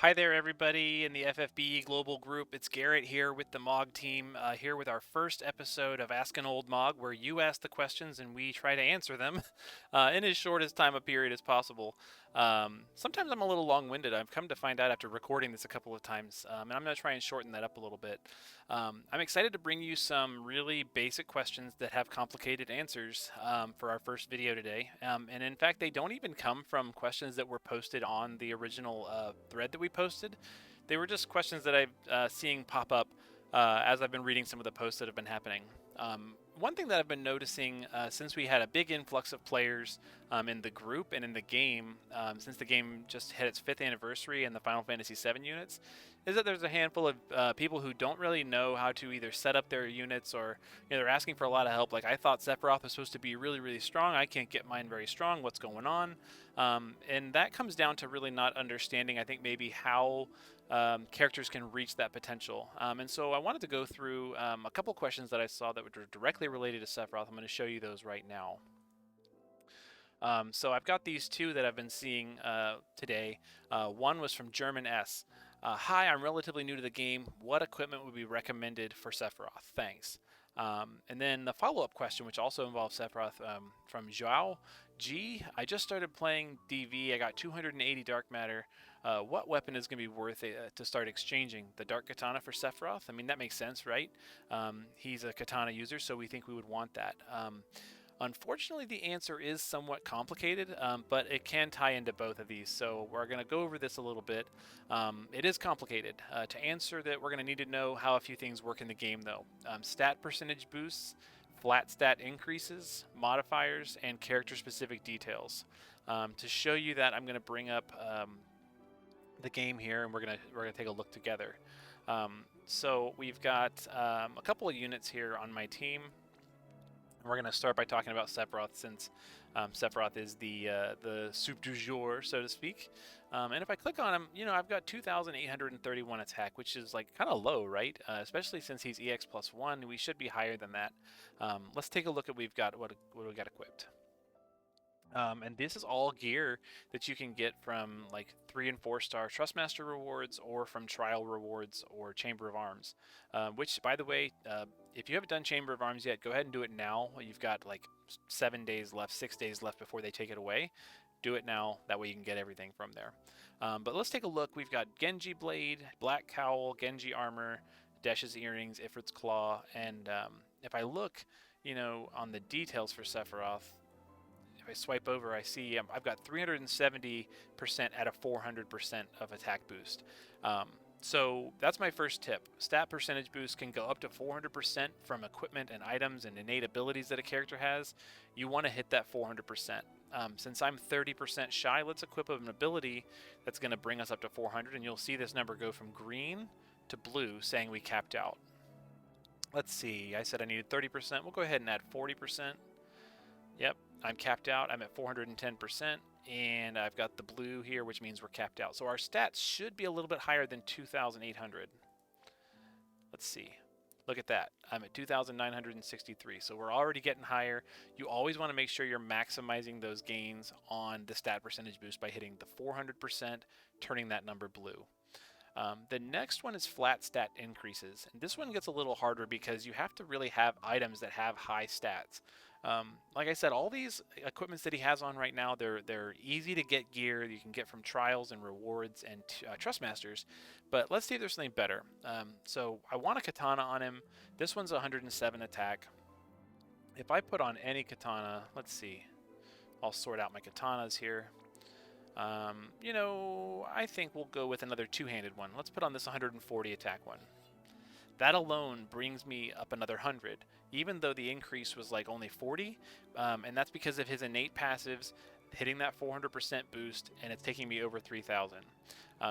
Hi there, everybody in the FFB Global Group. It's Garrett here with the MOG team, here with our first episode of Ask an Old MOG, where you ask the questions and we try to answer them in as short as time a period as possible. Sometimes I'm a little long-winded. I've come to find out after recording this a couple of times, and I'm going to try and shorten that up a little bit. I'm excited to bring you some really basic questions that have complicated answers for our first video today. And in fact, they don't even come from questions that were posted on the original thread that we posted. They were just questions that I'm seeing pop up as I've been reading some of the posts that have been happening. One thing that I've been noticing since we had a big influx of players in the group and in the game, since the game just hit its 5th anniversary and the Final Fantasy VII units, is that there's a handful of people who don't really know how to either set up their units or they're asking for a lot of help. Like, I thought Sephiroth was supposed to be really, really strong. I can't get mine very strong. What's going on? And that comes down to really not understanding, I think, maybe how characters can reach that potential. And so I wanted to go through a couple questions that I saw that were directly related to Sephiroth. I'm going to show you those right now. So I've got these two that I've been seeing today. One was from German S. Hi, I'm relatively new to the game. What equipment would be recommended for Sephiroth? Thanks. And then the follow-up question, which also involves Sephiroth, from Joao G. I just started playing DV. I got 280 dark matter. What weapon is going to be worth it to start exchanging? The dark katana for Sephiroth? I mean, that makes sense, right? He's a katana user, so we think we would want that. Unfortunately, the answer is somewhat complicated, but it can tie into both of these, so we're going to go over this a little bit. It is complicated. To answer that, we're going to need to know how a few things work in the game, though. Stat percentage boosts, flat stat increases, modifiers, and character-specific details. To show you that, I'm going to bring up the game here, and we're gonna take a look together. So we've got a couple of units here on my team. We're going to start by talking about Sephiroth, since Sephiroth is the soup du jour, so to speak. And if I click on him, I've got 2,831 attack, which is like kind of low, right? Especially since he's EX +1, we should be higher than that. Let's take a look at what we got equipped. And this is all gear that you can get from like 3 and 4 star Trustmaster rewards, or from trial rewards or Chamber of Arms. Which, by the way, if you haven't done Chamber of Arms yet, go ahead and do it now. You've got like 7 days left, 6 days left before they take it away. Do it now, that way you can get everything from there. But let's take a look. We've got Genji Blade, Black Cowl, Genji Armor, Desh's Earrings, Ifrit's Claw, and if I look, on the details for Sephiroth, if I swipe over, I see I've got 370% at a 400% of attack boost. So that's my first tip. Stat percentage boost can go up to 400% from equipment and items and innate abilities that a character has. You want to hit that 400%. Since I'm 30% shy, let's equip an ability that's going to bring us up to 400, and you'll see this number go from green to blue, saying we capped out. Let's see, I said I needed 30%. We'll go ahead and add 40%. Yep, I'm capped out. I'm at 410%, and I've got the blue here, which means we're capped out. So our stats should be a little bit higher than 2,800. Let's see. Look at that. I'm at 2,963, so we're already getting higher. You always want to make sure you're maximizing those gains on the stat percentage boost by hitting the 400%, turning that number blue. The next one is flat stat increases. And this one gets a little harder because you have to really have items that have high stats. Like I said, all these equipments that he has on right now, they're easy to get gear you can get from trials and rewards and Trustmasters. But let's see if there's something better. So I want a katana on him. This one's 107 attack. If I put on any katana, let's see. I'll sort out my katanas here. I think we'll go with another two-handed one. Let's put on this 140 attack one. That alone brings me up another 100, even though the increase was like only 40, and that's because of his innate passives hitting that 400% boost, and it's taking me over 3,000.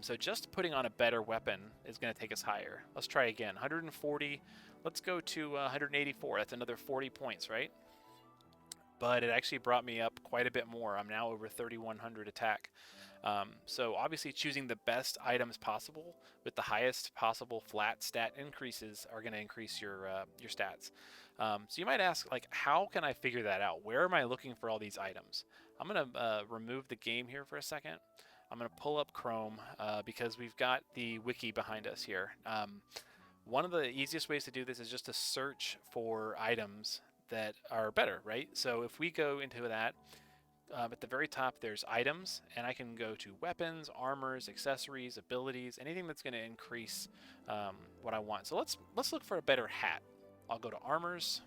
So just putting on a better weapon is going to take us higher. Let's try again. 140. Let's go to 184. That's another 40 points, right? But it actually brought me up quite a bit more. I'm now over 3,100 attack. So obviously choosing the best items possible with the highest possible flat stat increases are going to increase your stats. So you might ask, like, how can I figure that out? Where am I looking for all these items? I'm going to remove the game here for a second. I'm going to pull up Chrome because we've got the wiki behind us here. One of the easiest ways to do this is just to search for items that are better, right? So if we go into that, at the very top there's items, and I can go to weapons, armors, accessories, abilities, anything that's going to increase what I want. So let's look for a better hat. I'll go to armors,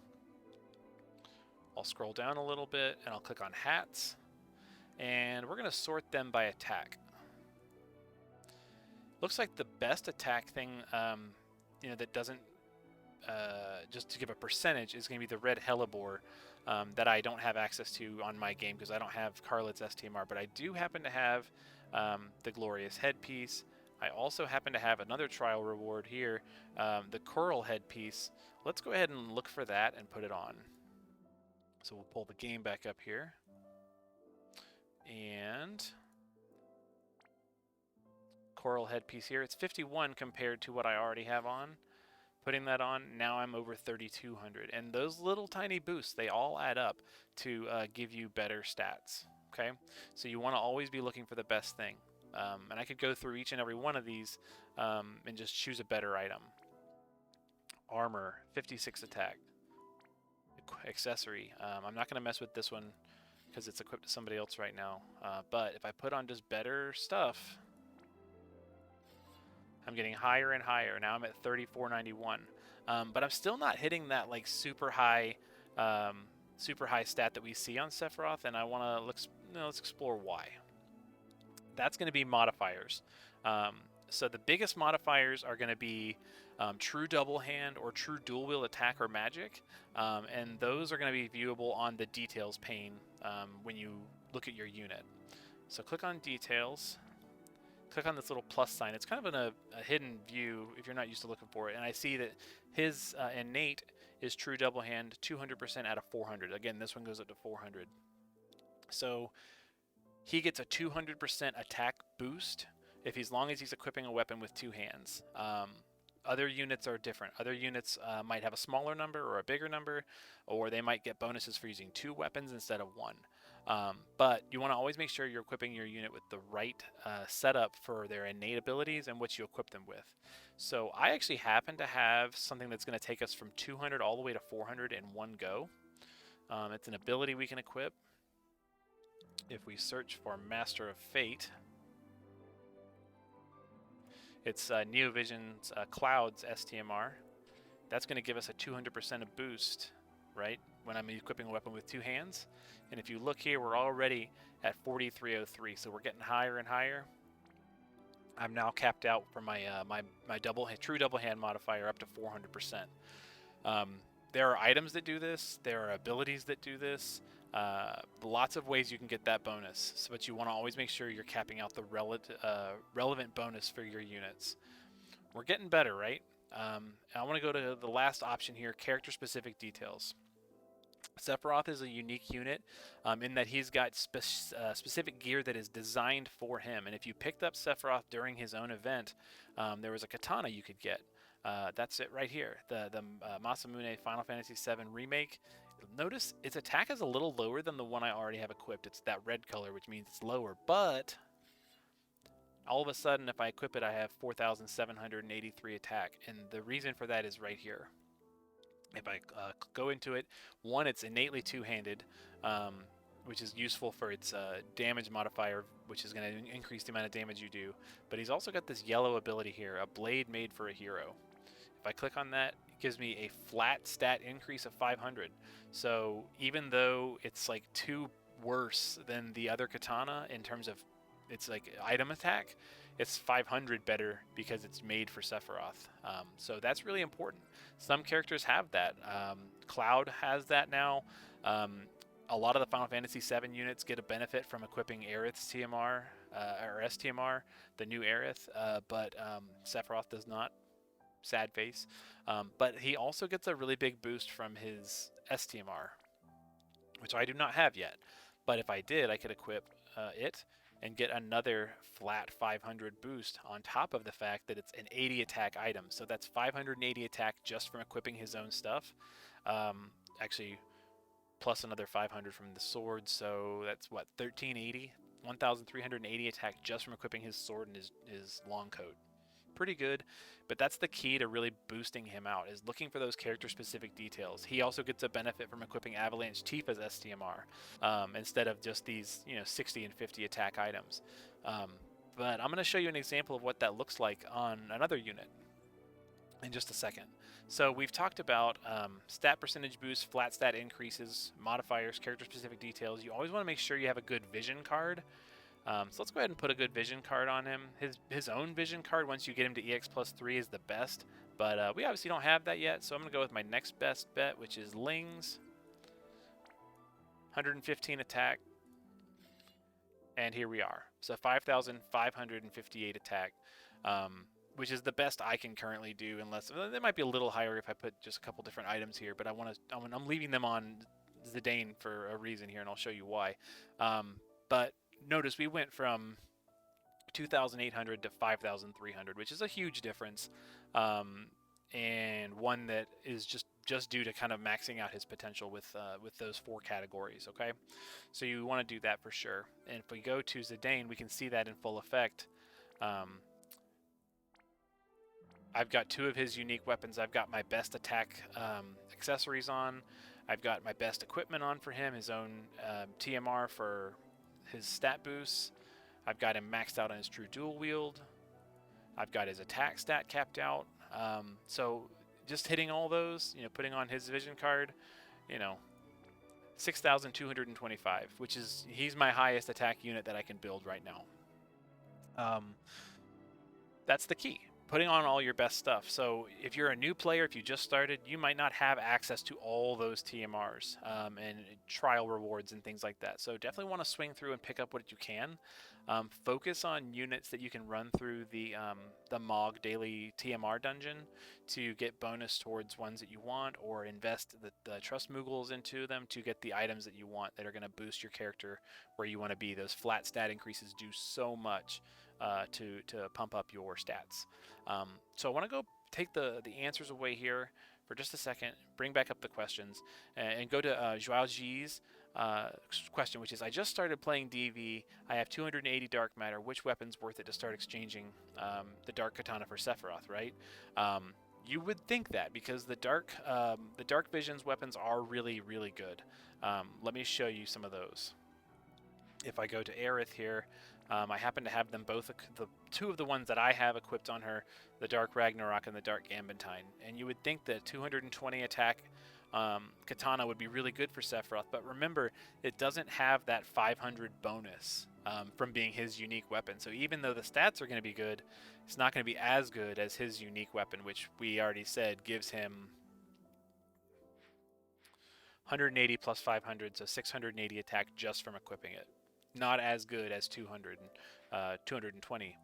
I'll scroll down a little bit, and I'll click on hats, and we're going to sort them by attack. Looks like the best attack thing, that doesn't just to give a percentage, is going to be the red hellebore that I don't have access to on my game because I don't have Carlet's STMR, but I do happen to have the glorious headpiece. I also happen to have another trial reward here, the coral headpiece. Let's go ahead and look for that and put it on. So we'll pull the game back up here, and coral headpiece here. It's 51 compared to what I already have on. Putting that on, now I'm over 3,200. And those little tiny boosts, they all add up to give you better stats, okay? So you want to always be looking for the best thing. And I could go through each and every one of these and just choose a better item. Armor, 56 attack. Accessory, I'm not going to mess with this one because it's equipped to somebody else right now. But if I put on just better stuff, I'm getting higher and higher. Now I'm at 3491, but I'm still not hitting that like super high stat that we see on Sephiroth, and I want to let's explore why. That's going to be modifiers. So the biggest modifiers are going to be true double hand or true dual wield attack or magic, and those are going to be viewable on the details pane when you look at your unit. So click on details. Click on this little plus sign. It's kind of in a hidden view if you're not used to looking for it. And I see that his innate is true double hand, 200% out of 400. Again, this one goes up to 400. So he gets a 200% attack boost as long as he's equipping a weapon with two hands. Other units are different. Other units might have a smaller number or a bigger number, or they might get bonuses for using two weapons instead of one. But you want to always make sure you're equipping your unit with the right setup for their innate abilities and what you equip them with. So I actually happen to have something that's going to take us from 200 all the way to 400 in one go. It's an ability we can equip. If we search for Master of Fate, it's Neovision's Cloud's STMR. That's going to give us a 200% of boost, right, when I'm equipping a weapon with two hands. And if you look here, we're already at 4303, so we're getting higher and higher. I'm now capped out for my my true double hand modifier up to 400%. There are items that do this. There are abilities that do this. Lots of ways you can get that bonus, but you want to always make sure you're capping out the relevant bonus for your units. We're getting better, right? I want to go to the last option here, character-specific details. Sephiroth is a unique unit in that he's got specific gear that is designed for him. And if you picked up Sephiroth during his own event, there was a katana you could get. That's it right here, the Masamune Final Fantasy VII Remake. Notice its attack is a little lower than the one I already have equipped. It's that red color, which means it's lower. But all of a sudden, if I equip it, I have 4,783 attack. And the reason for that is right here. If I go into it, one, it's innately two-handed, which is useful for its damage modifier, which is going to increase the amount of damage you do. But he's also got this yellow ability here, a blade made for a hero. If I click on that, it gives me a flat stat increase of 500. So even though it's like two worse than the other katana in terms of its like item attack, it's 500 better because it's made for Sephiroth. So that's really important. Some characters have that. Cloud has that now. A lot of the Final Fantasy VII units get a benefit from equipping Aerith's TMR, or STMR, the new Aerith, but Sephiroth does not. Sad face. But he also gets a really big boost from his STMR, which I do not have yet. But if I did, I could equip it and get another flat 500 boost on top of the fact that it's an 80 attack item. So that's 580 attack just from equipping his own stuff. Actually, plus another 500 from the sword. So that's what, 1380? 1,380 attack just from equipping his sword and his long coat. Pretty good, but that's the key to really boosting him out, is looking for those character-specific details. He also gets a benefit from equipping Avalanche Tifa's STMR instead of just these 60 and 50 attack items. But I'm going to show you an example of what that looks like on another unit in just a second. So we've talked about stat percentage boost, flat stat increases, modifiers, character-specific details. You always want to make sure you have a good vision card. So let's go ahead and put a good vision card on him. His own vision card, once you get him to EX plus 3, is the best. But we obviously don't have that yet, so I'm going to go with my next best bet, which is Ling's. 115 attack. And here we are. So 5,558 attack, which is the best I can currently do, unless it might be a little higher if I put just a couple different items here. But I'm leaving them on Zidane for a reason here, and I'll show you why. But notice we went from 2,800 to 5,300, which is a huge difference, and one that is just due to kind of maxing out his potential with those 4 categories. Okay, so you want to do that for sure. And if we go to Zidane, we can see that in full effect. I've got 2 of his unique weapons. I've got my best attack accessories on. I've got my best equipment on for him, his own TMR for his stat boosts. I've got him maxed out on his true dual wield. I've got his attack stat capped out. So just hitting all those, putting on his vision card, 6,225, which is, he's my highest attack unit that I can build right now. That's the key. Putting on all your best stuff. So if you're a new player, if you just started, you might not have access to all those TMRs and trial rewards and things like that. So definitely want to swing through and pick up what you can. Focus on units that you can run through the MOG daily TMR dungeon to get bonus towards ones that you want, or invest the Trust Moogles into them to get the items that you want that are going to boost your character where you want to be. Those flat stat increases do so much to pump up your stats. So I want to go take the answers away here for just a second, bring back up the questions, and go to Joao G's question, which is, I just started playing DV. I have 280 dark matter. Which weapon's worth it to start exchanging the dark katana for Sephiroth, right? You would think that, because the dark vision's weapons are really, really good. Let me show you some of those. If I go to Aerith here, I happen to have them both, the 2 of the ones that I have equipped on her, the Dark Ragnarok and the Dark Gambentine. And you would think that 220 attack katana would be really good for Sephiroth, but remember, it doesn't have that 500 bonus from being his unique weapon. So even though the stats are going to be good, it's not going to be as good as his unique weapon, which we already said gives him 180 plus 500, so 680 attack just from equipping it. Not as good as 220.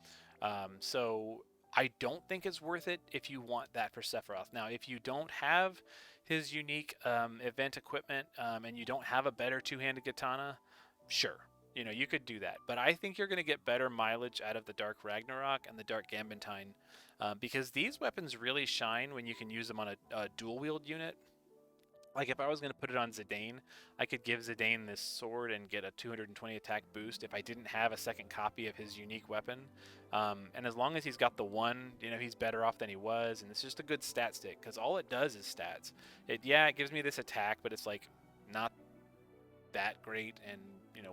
So I don't think it's worth it if you want that for Sephiroth. Now, if you don't have his unique event equipment and you don't have a better 2-handed katana, sure, you could do that. But I think you're going to get better mileage out of the Dark Ragnarok and the Dark Gambentine because these weapons really shine when you can use them on a dual wield unit. Like if I was going to put it on Zidane, I could give Zidane this sword and get a 220 attack boost if I didn't have a second copy of his unique weapon. And as long as he's got the one, he's better off than he was. And it's just a good stat stick, because all it does is stats. It gives me this attack, but it's like not that great and,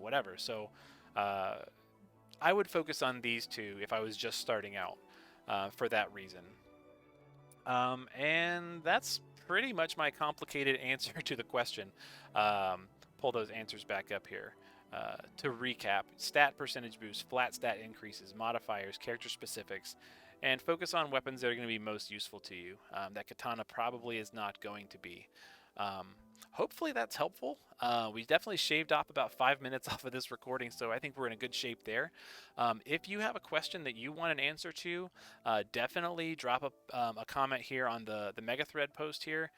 whatever. So I would focus on these 2 if I was just starting out for that reason. And that's pretty much my complicated answer to the question. Pull those answers back up here. To recap, stat percentage boost, flat stat increases, modifiers, character specifics, and focus on weapons that are going to be most useful to you. That katana probably is not going to be. Hopefully that's helpful. We definitely shaved off about 5 minutes off of this recording, so I think we're in a good shape there. If you have a question that you want an answer to, definitely drop a comment here on the mega thread post here,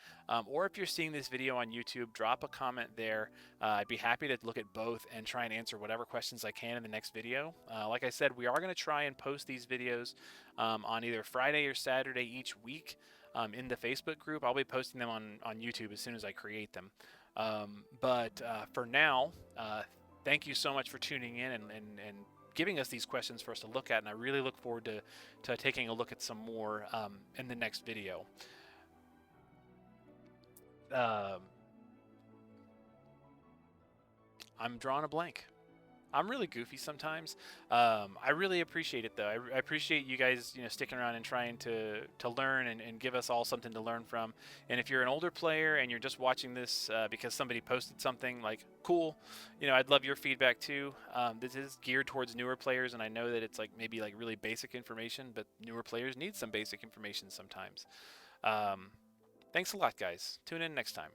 or if you're seeing this video on YouTube, drop a comment there. I'd be happy to look at both and try and answer whatever questions I can in the next video. Like I said, we are going to try and post these videos on either Friday or Saturday each week. In the Facebook group. I'll be posting them on YouTube as soon as I create them. But for now, thank you so much for tuning in and giving us these questions for us to look at. And I really look forward to taking a look at some more in the next video. Um, I'm drawing a blank. I'm really goofy sometimes. I really appreciate it though. I appreciate you guys, sticking around and trying to learn and give us all something to learn from. And if you're an older player and you're just watching this because somebody posted something, like, cool, I'd love your feedback too. This is geared towards newer players, and I know that it's like maybe like really basic information, but newer players need some basic information sometimes. Thanks a lot, guys. Tune in next time.